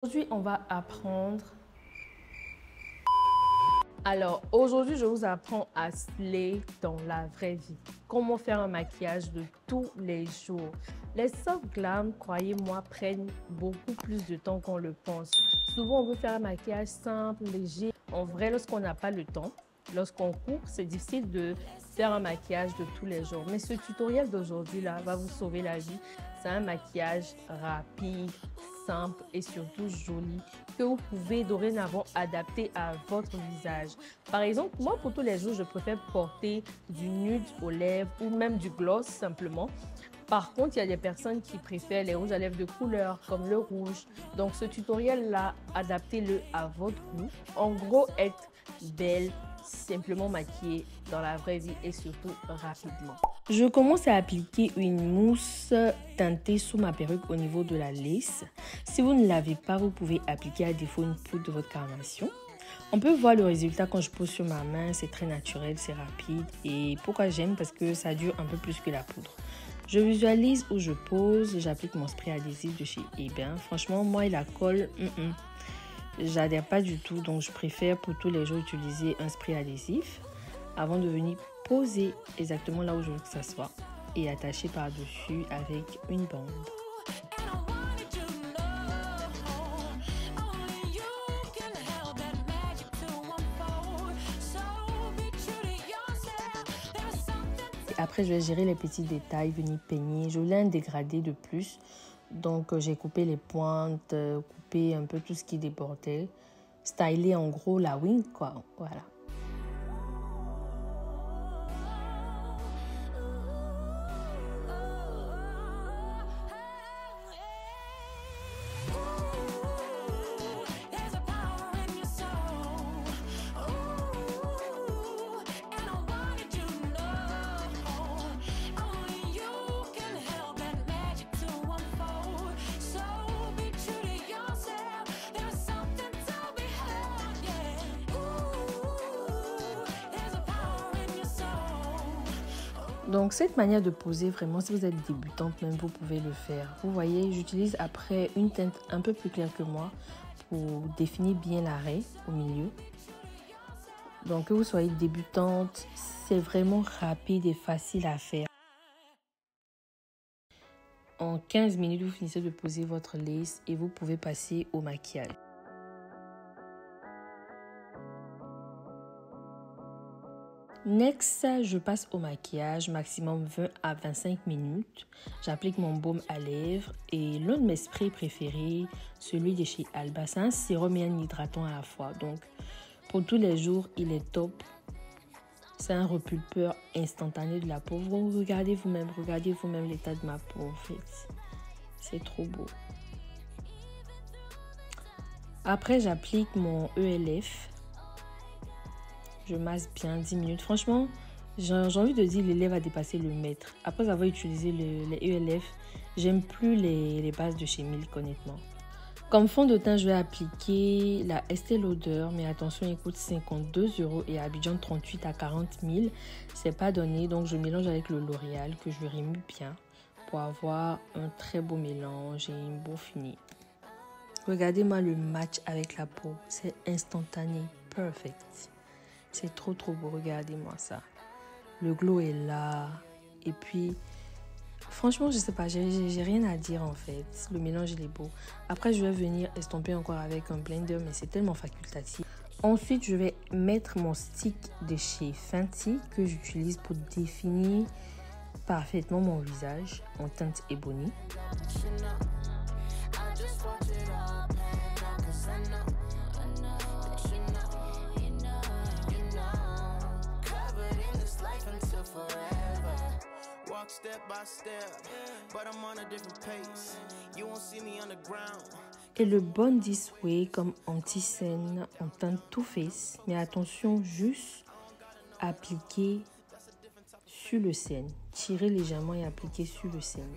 Aujourd'hui, on va apprendre. Alors, aujourd'hui, je vous apprends à slay dans la vraie vie. Comment faire un maquillage de tous les jours. Les soft glam, croyez-moi, prennent beaucoup plus de temps qu'on le pense. Souvent, on veut faire un maquillage simple, léger. En vrai, lorsqu'on n'a pas le temps, lorsqu'on court, c'est difficile de faire un maquillage de tous les jours. Mais ce tutoriel d'aujourd'hui là va vous sauver la vie. C'est un maquillage rapide, simple et surtout joli que vous pouvez dorénavant adapter à votre visage. Par exemple, moi pour tous les jours, je préfère porter du nude aux lèvres ou même du gloss simplement. Par contre, il y a des personnes qui préfèrent les rouges à lèvres de couleur comme le rouge. Donc ce tutoriel-là, adaptez-le à votre goût. En gros, être belle, simplement maquillée dans la vraie vie et surtout rapidement. Je commence à appliquer une mousse teintée sous ma perruque au niveau de la lace. Si vous ne l'avez pas, vous pouvez appliquer à défaut une poudre de votre carnation. On peut voir le résultat quand je pose sur ma main, c'est très naturel, c'est rapide. Et pourquoi j'aime? Parce que ça dure un peu plus que la poudre. Je visualise où je pose, j'applique mon spray adhésif de chez Ebin. Franchement, moi, il la colle, j'adhère pas du tout. Donc, je préfère pour tous les jours utiliser un spray adhésif avant de venir poser exactement là où je veux que ça soit et attacher par-dessus avec une bande. Après, je vais gérer les petits détails, venir peigner. Je voulais un dégradé de plus. Donc, j'ai coupé les pointes, coupé un peu tout ce qui débordait. Stylé en gros la wing, quoi. Voilà. Donc cette manière de poser, vraiment, si vous êtes débutante même, vous pouvez le faire. Vous voyez, j'utilise après une teinte un peu plus claire que moi pour définir bien l'arrêt au milieu. Donc que vous soyez débutante, c'est vraiment rapide et facile à faire. En 15 minutes, vous finissez de poser votre lace et vous pouvez passer au maquillage. Next, je passe au maquillage, maximum 20 à 25 minutes. J'applique mon baume à lèvres et l'un de mes sprays préférés, celui de chez Alba. C'est un sérum et un hydratant à la fois. Donc, pour tous les jours, il est top. C'est un repulpeur instantané de la peau. Regardez vous-même l'état de ma peau en fait. C'est trop beau. Après, j'applique mon ELF. Je masse bien 10 minutes. Franchement, j'ai envie de dire l'élève a dépassé le mètre. Après avoir utilisé les ELF, j'aime plus les bases de chez Milk, honnêtement. Comme fond de teint, je vais appliquer la Estée Lauder. Mais attention, il coûte 52 € et à Abidjan 38 à 40 000. C'est pas donné, donc je mélange avec le L'Oréal que je remue bien pour avoir un très beau mélange et un beau fini. Regardez-moi le match avec la peau. C'est instantané, perfect. C'est trop beau, regardez-moi ça. Le glow est là. Et puis, franchement, je sais pas, j'ai rien à dire en fait. Le mélange, il est beau. Après, je vais venir estomper encore avec un blender, mais c'est tellement facultatif. Ensuite, je vais mettre mon stick de chez Fenty que j'utilise pour définir parfaitement mon visage en teinte Ebony. Et le Born This Way comme anti-scène en teinte Too Faced, mais attention, juste appliquer sur le scène. Tirer légèrement et appliquer sur le scène.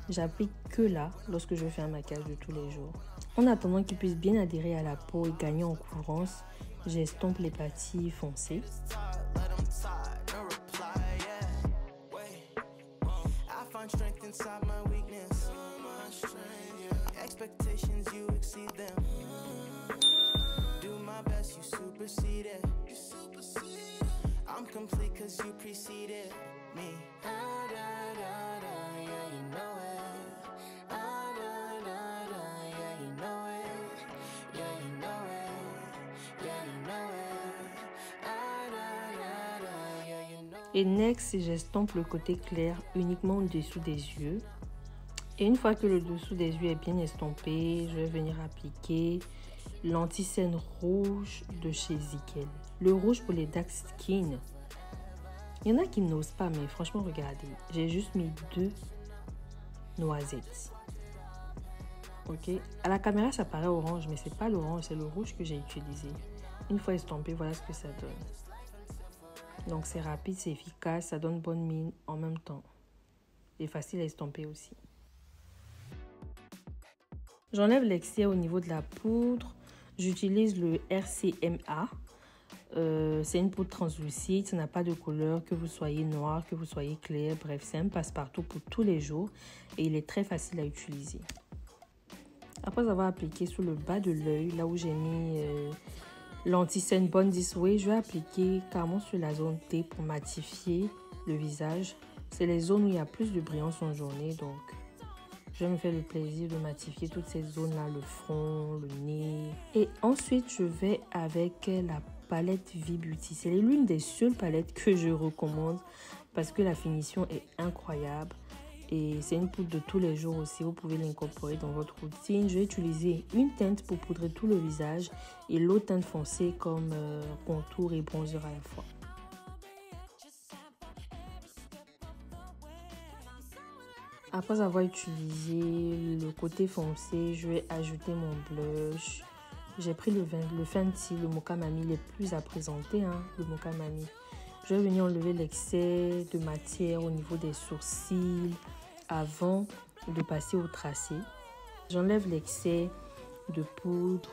J'applique que là lorsque je fais un maquillage de tous les jours. En attendant qu'il puisse bien adhérer à la peau et gagner en couvrance, j'estompe les parties foncées. Strength inside my weakness. Expectations, you exceed them. complete 'cause you preceded me. Ah, da, da, da, yeah, you know it. Ah, da, da, da, yeah, you know it. Yeah, you know it. Yeah, you know it. Ah, da, da, da, yeah, you know it. Et next, j'estompe le côté clair uniquement au-dessous des yeux. Et une fois que le dessous des yeux est bien estompé, je vais venir appliquer l'anti-cerne rouge de chez Zickel. Le rouge pour les dark skin. Il y en a qui n'osent pas, mais franchement, regardez. J'ai juste mis 2 noisettes. Ok. À la caméra, ça paraît orange, mais c'est pas l'orange, c'est le rouge que j'ai utilisé. Une fois estompé, voilà ce que ça donne. Donc c'est rapide, c'est efficace, ça donne bonne mine en même temps. Et facile à estomper aussi. J'enlève l'excès au niveau de la poudre. J'utilise le RCMA. C'est une poudre translucide, ça n'a pas de couleur, que vous soyez noir, que vous soyez clair. Bref, c'est un passe-partout pour tous les jours et il est très facile à utiliser. Après avoir appliqué sur le bas de l'œil, là où j'ai mis l'anti-cerne Born This Way, je vais appliquer carrément sur la zone T pour matifier le visage. C'est les zones où il y a plus de brillance en journée, donc je me fais le plaisir de matifier toutes ces zones-là, le front, le nez. Et ensuite, je vais avec la palette V-Beauty. C'est l'une des seules palettes que je recommande parce que la finition est incroyable. Et c'est une poudre de tous les jours aussi. Vous pouvez l'incorporer dans votre routine. Je vais utiliser une teinte pour poudrer tout le visage et l'autre teinte foncée comme contour et bronzer à la fois. Après avoir utilisé le côté foncé, je vais ajouter mon blush. J'ai pris le Fenty, le Mocha Mami, les plus à présenter, hein, le Mocha Mami. Je vais venir enlever l'excès de matière au niveau des sourcils avant de passer au tracé. J'enlève l'excès de poudre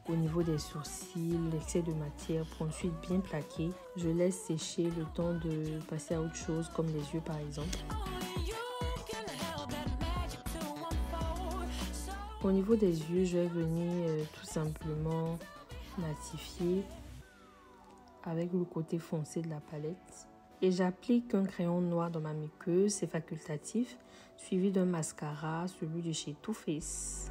au niveau des sourcils, l'excès de matière pour ensuite bien plaquer. Je laisse sécher le temps de passer à autre chose comme les yeux par exemple. Au niveau des yeux, je vais venir tout simplement matifier avec le côté foncé de la palette. Et j'applique un crayon noir dans ma muqueuse, c'est facultatif, suivi d'un mascara, celui de chez Too Faced.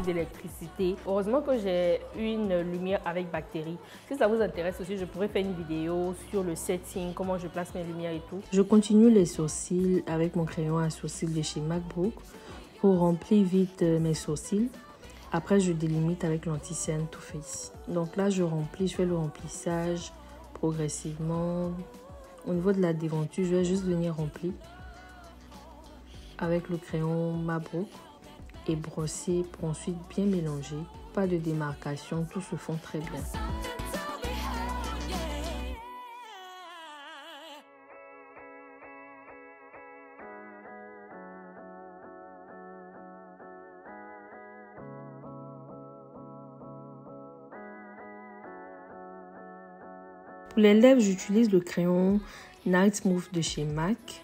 D'électricité. Heureusement que j'ai une lumière avec bactéries. Si ça vous intéresse aussi, je pourrais faire une vidéo sur le setting, comment je place mes lumières et tout. Je continue les sourcils avec mon crayon à sourcils de chez MacBook pour remplir vite mes sourcils. Après, je délimite avec l'anti-cerne Too Faced. Donc là, je fais le remplissage progressivement. Au niveau de la déventure, je vais juste venir remplir avec le crayon MacBook et brosser pour ensuite bien mélanger. Pas de démarcation, tout se fond très bien. Pour les lèvres, j'utilise le crayon Night Smooth de chez MAC.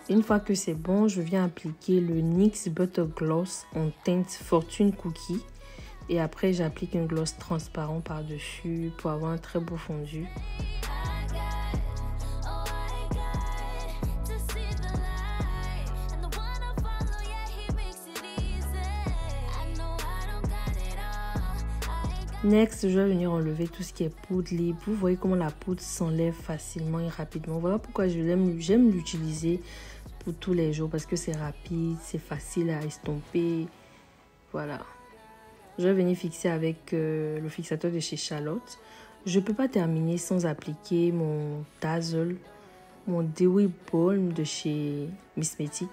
Une fois que c'est bon, je viens appliquer le NYX Butter Gloss en teinte Fortune Cookie. Et après, j'applique un gloss transparent par-dessus pour avoir un très beau fondu. Next, je vais venir enlever tout ce qui est poudre libre. Vous voyez comment la poudre s'enlève facilement et rapidement. Voilà pourquoi j'aime l'utiliser pour tous les jours parce que c'est rapide, c'est facile à estomper. Voilà. Je vais venir fixer avec le fixateur de chez Charlotte. Je ne peux pas terminer sans appliquer mon Dazzle, mon Dewy Balm de chez Missmetic.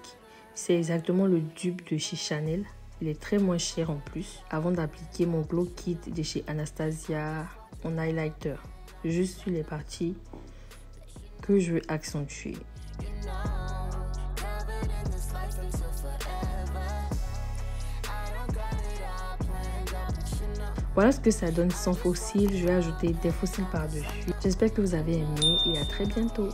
C'est exactement le dupe de chez Chanel. Il est très moins cher en plus. Avant d'appliquer mon Glow Kit de chez Anastasia en highlighter. Juste sur les parties que je veux accentuer. Voilà ce que ça donne sans fossiles. Je vais ajouter des fossiles par-dessus. J'espère que vous avez aimé et à très bientôt.